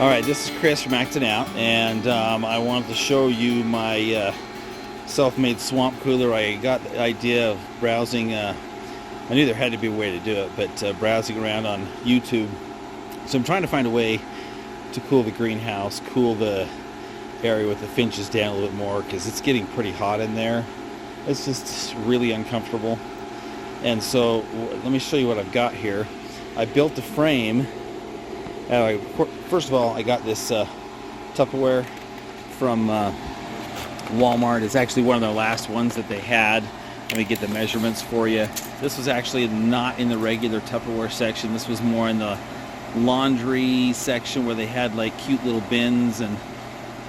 Alright, this is Chris from ActinOut, and I wanted to show you my self-made swamp cooler. I got the idea of browsing, I knew there had to be a way to do it, but browsing around on YouTube. So I'm trying to find a way to cool the greenhouse, cool the area with the finches down a little bit more, because it's getting pretty hot in there. It's just really uncomfortable. And so let me show you what I've got here. I built a frame. First of all, I got this Tupperware from Walmart. It's actually one of the last ones that they had. Let me get the measurements for you. This was actually not in the regular Tupperware section. This was more in the laundry section where they had like cute little bins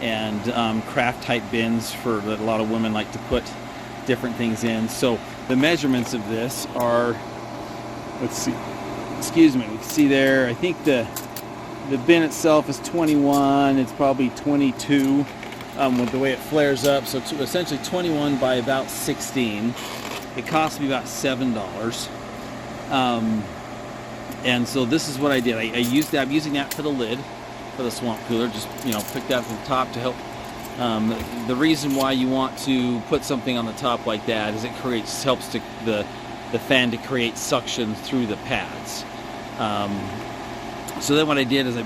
and craft type bins for that a lot of women like to put different things in. So the measurements of this are, let's see, excuse me, we can see there, I think the bin itself is 21, it's probably 22 with the way it flares up, so essentially 21 by about 16. It cost me about $7. And so this is what I did. I'm using that for the lid, for the swamp cooler, just, pick that from the top to help. The reason why you want to put something on the top like that is it helps the fan to create suction through the pads. So then what I did is I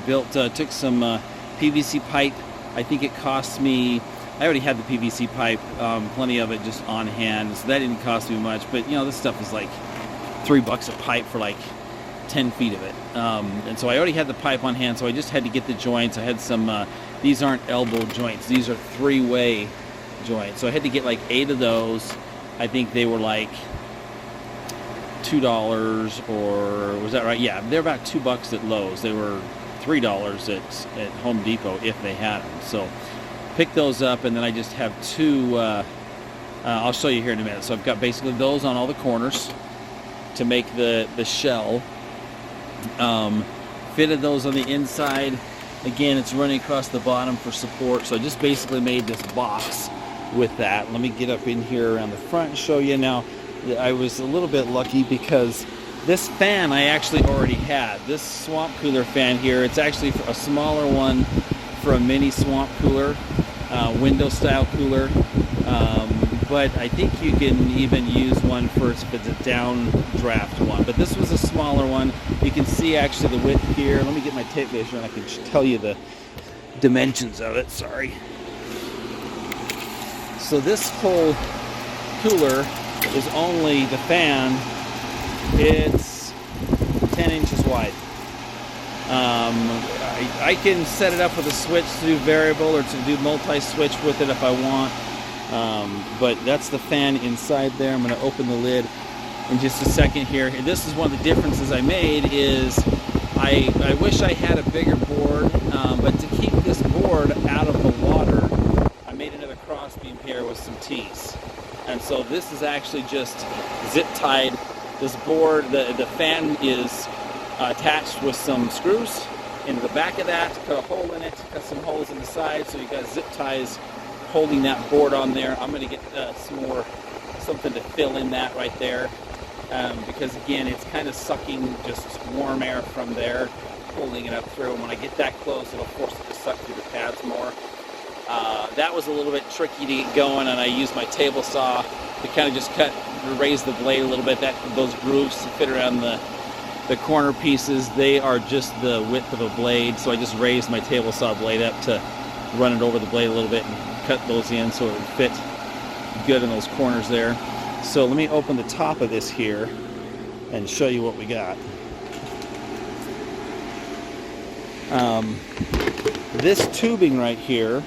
took some PVC pipe. I think it cost me, I already had the PVC pipe, plenty of it just on hand, so that didn't cost me much, but this stuff is like $3 a pipe for like 10 feet of it. And so I already had the pipe on hand, so I just had to get the joints. I had some, these aren't elbow joints, these are 3-way joints. So I had to get like 8 of those. I think they were like $2, or was that right? Yeah, they're about $2 at Lowe's. They were $3 at Home Depot if they had them. So pick those up, and then I just have 2, I'll show you here in a minute. So I've got basically those on all the corners to make the shell. Fitted those on the inside. Again, it's running across the bottom for support, so I just basically made this box with that. Let me get up in here around the front and show you. Now, I was a little bit lucky because this fan I actually already had. This swamp cooler fan here, it's actually a smaller one for a mini swamp cooler, window style cooler. But I think you can even use one for if it's a downdraft one. But this was a smaller one. You can see actually the width here. Let me get my tape measure and I can tell you the dimensions of it. Sorry. So this whole cooler is only the fan. It's 10 inches wide. I can set it up with a switch to do variable or to do multi-switch with it if I want. But that's the fan inside there. I'm going to open the lid in just a second here. And this is one of the differences I made is I wish I had a bigger board, but to keep this board out of the water, I made another cross beam here with some T's. And so this is actually just zip tied. This board, the fan is attached with some screws into the back of that, cut a hole in it, cut some holes in the side, so you got zip ties holding that board on there. I'm going to get something to fill in that right there, because again it's kind of sucking just warm air from there, holding it up through, and when I get that close it'll force it to suck through the pads more. That was a little bit tricky to get going, and I used my table saw to kind of just raise the blade a little bit. Those grooves to fit around the corner pieces, they are just the width of a blade, so I just raised my table saw blade up to run it over the blade a little bit and cut those in so it would fit good in those corners there. So let me open the top of this here and show you what we got. This tubing right here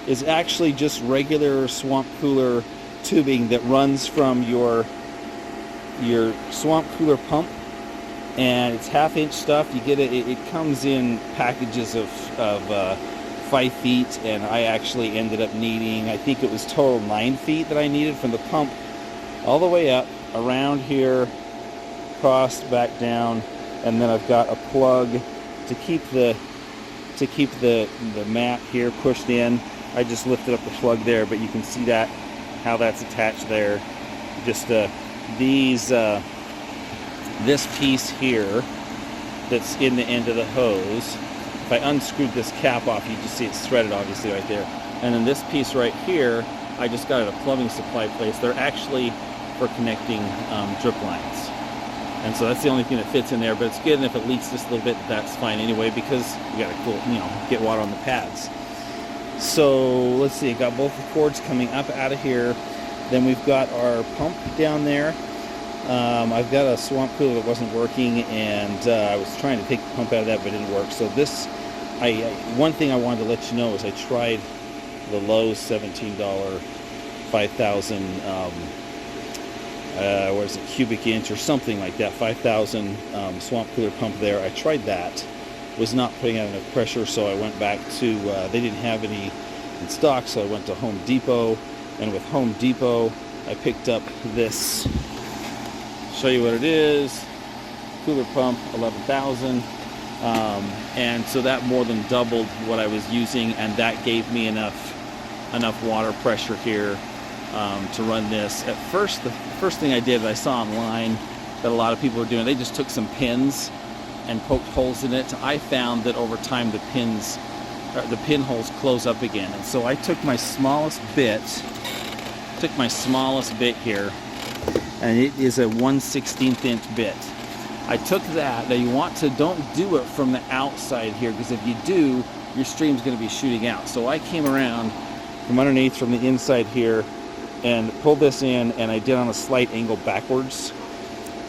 is actually just regular swamp cooler tubing that runs from your swamp cooler pump, and it's 1/2 inch stuff. You get it. It comes in packages of 5 feet, and I actually ended up needing, I think it was total 9 feet that I needed from the pump all the way up around here, crossed back down, and then I've got a plug to keep the mat here pushed in. I just lifted up the plug there, but you can see that how that's attached there. Just this piece here that's in the end of the hose if I unscrewed this cap off, you just see it's threaded obviously right there. And then this piece right here, I just got at a plumbing supply place. They're actually for connecting drip lines. And so that's the only thing that fits in there, but it's good, and if it leaks just a little bit, that's fine anyway, because we got to cool, get water on the pads. So let's see, I got both the cords coming up out of here. Then we've got our pump down there. I've got a swamp cooler that wasn't working, and I was trying to take the pump out of that, but it didn't work. So this, one thing I wanted to let you know is I tried the Lowe's $17 5,000 what is it, cubic inch or something like that, 5,000 swamp cooler pump there. I tried that, was not putting out enough pressure, so I went back to, they didn't have any in stock, so I went to Home Depot, and with Home Depot, I picked up this, show you what it is, cooler pump, 11,000, and so that more than doubled what I was using, and that gave me enough water pressure here to run this. At first, the first thing I did, I saw online that a lot of people were doing, they just took some pins and poked holes in it. I found that over time the pinholes close up again, and so I took my smallest bit here, and it is a 1/16 inch bit. I took that. Now you don't do it from the outside here, because if you do, your stream's going to be shooting out. So I came around from underneath, from the inside here, and pulled this in, and I did on a slight angle backwards.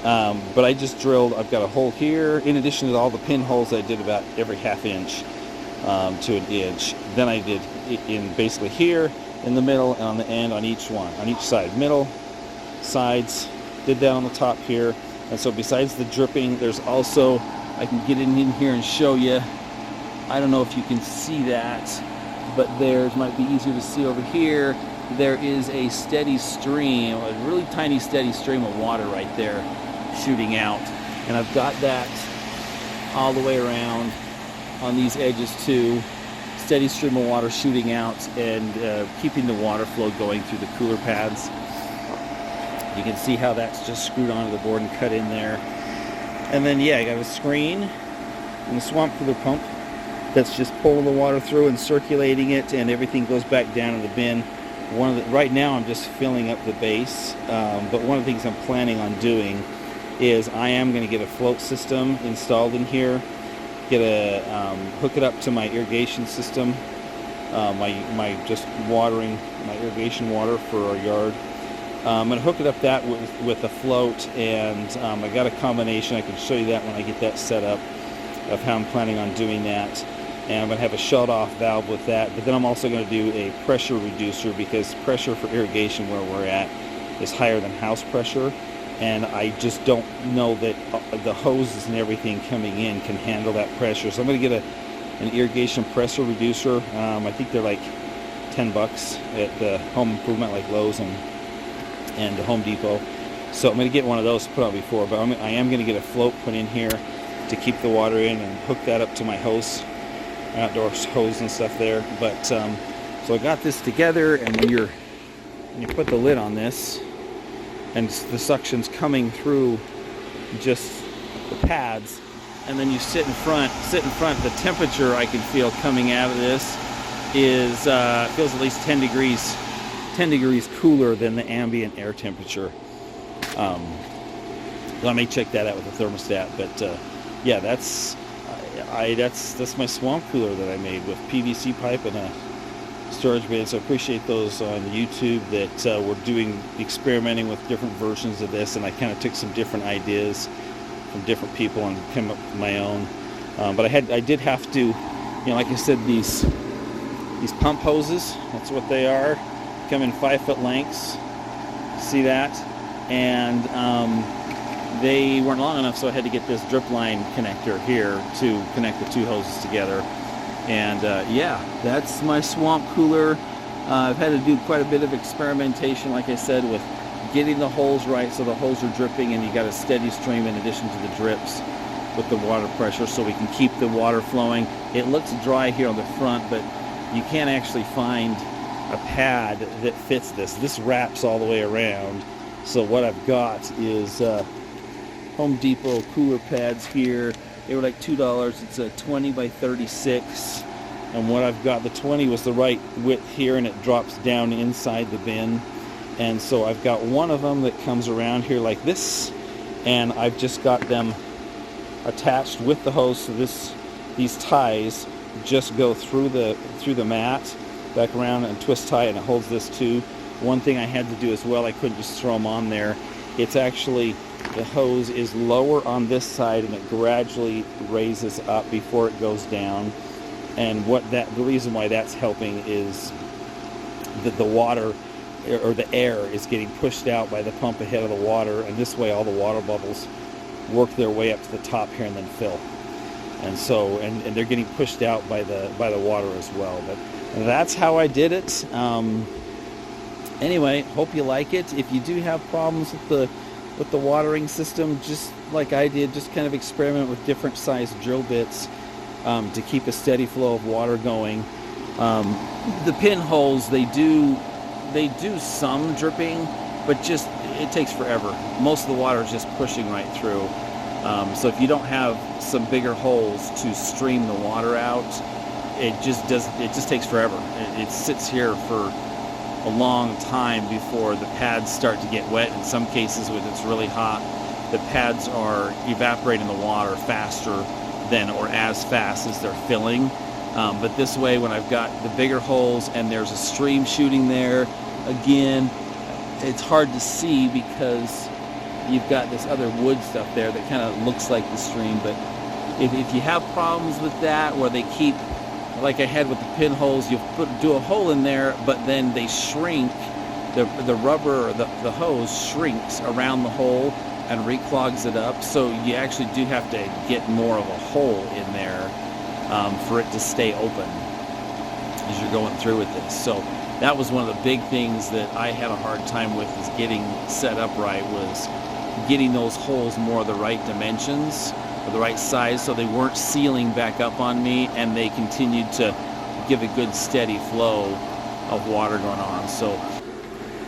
But I just drilled, I've got a hole here, in addition to all the pinholes I did about every ½ inch to an inch. Then I did in basically here, in the middle, and on the end, on each side. Middle, sides, did that on the top here. And so besides the dripping, there's also, I can get in here and show you, I don't know if you can see that, but there might be easier to see over here. There is a steady stream, a really tiny steady stream of water right there shooting out. And I've got that all the way around on these edges too. Steady stream of water shooting out and keeping the water flow going through the cooler pads. You can see how that's just screwed onto the board and cut in there. And then I got a screen and the swamp cooler pump that's just pulling the water through and circulating it, and everything goes back down in the bin. Right now I'm just filling up the base, but one of the things I'm planning on doing is I am going to get a float system installed in here, hook it up to my irrigation system, my just watering my irrigation water for our yard. I'm going to hook it up that with a float, and I got a combination. I can show you that when I get that set up, of how I'm planning on doing that. And I'm going to have a shut-off valve with that. But then I'm also going to do a pressure reducer, because pressure for irrigation where we're at is higher than house pressure. And I just don't know that the hoses and everything coming in can handle that pressure. So I'm going to get an irrigation pressure reducer. I think they're like $10 at the home improvement, like Lowe's and the Home Depot. So I'm going to get one of those to put on before. But I am going to get a float put in here to keep the water in, and hook that up to my hose. Outdoor hose and stuff there. But so I got this together, and when you put the lid on this, and the suction's coming through just the pads, and then you sit in front, the temperature I can feel coming out of this is feels at least 10 degrees cooler than the ambient air temperature. I may check that out with the thermostat, but yeah, that's my swamp cooler that I made with PVC pipe and a storage bin. So I appreciate those on YouTube that were experimenting with different versions of this, and I kind of took some different ideas from different people and came up with my own. But I did have to, like I said, these pump hoses, that's what they are, come in 5-foot lengths. See that? And they weren't long enough, so I had to get this drip line connector here to connect the two hoses together. And yeah, that's my swamp cooler. I've had to do quite a bit of experimentation, like I said, with getting the holes right so the holes are dripping and you got a steady stream in addition to the drips with the water pressure, so we can keep the water flowing. It looks dry here on the front, but you can't actually find a pad that fits this. This wraps all the way around. So what I've got is Home Depot cooler pads here. They were like $2. It's a 20 by 36. And what I've got, the 20 was the right width here, and it drops down inside the bin. And so I've got one of them that comes around here like this, and I've just got them attached with the hose. So these ties just go through the mat, back around and twist tie, and it holds this too. One thing I had to do as well, I couldn't just throw them on there. It's actually, the hose is lower on this side, and it gradually raises up before it goes down. And the reason why that's helping is that the water, or the air, is getting pushed out by the pump ahead of the water, and this way all the water bubbles work their way up to the top here and then fill. And so, and they're getting pushed out by the water as well. But that's how I did it. Anyway, hope you like it. If you do have problems with the watering system, just like I did, just kind of experiment with different size drill bits to keep a steady flow of water going. The pinholes, they do some dripping, but just it takes forever. Most of the water is just pushing right through. So if you don't have some bigger holes to stream the water out, it just takes forever. It sits here for a long time before the pads start to get wet. In some cases, when it's really hot, the pads are evaporating the water faster than, or as fast as they're filling. But this way, when I've got the bigger holes and there's a stream shooting there, again, it's hard to see because you've got this other wood stuff there that kind of looks like the stream. But if you have problems with that, where they keep, like I had with the pinholes, you do a hole in there, but then they shrink, the rubber, the hose shrinks around the hole and reclogs it up. So you actually do have to get more of a hole in there for it to stay open as you're going through with this. So that was one of the big things that I had a hard time with, is getting set up right, was getting those holes more the right dimensions, or the right size, so they weren't sealing back up on me, and they continued to give a good steady flow of water going on. So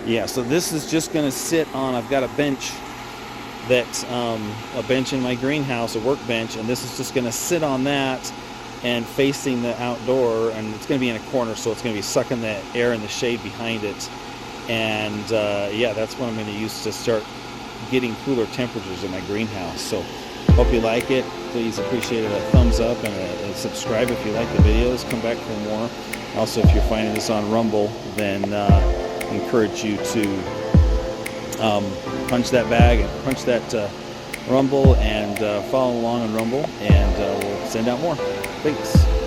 yeah, so this is just going to sit on, I've got a bench that's a bench in my greenhouse, a workbench, and this is just going to sit on that and facing the outdoor, and it's going to be in a corner, so it's going to be sucking that air in the shade behind it. And yeah, that's what I'm going to use to start getting cooler temperatures in my greenhouse. So hope you like it. Please appreciate a thumbs up and a subscribe if you like the videos. Come back for more. Also, if you're finding this on Rumble, then I encourage you to punch that bag and punch that Rumble, and follow along on Rumble, and we'll send out more. Thanks.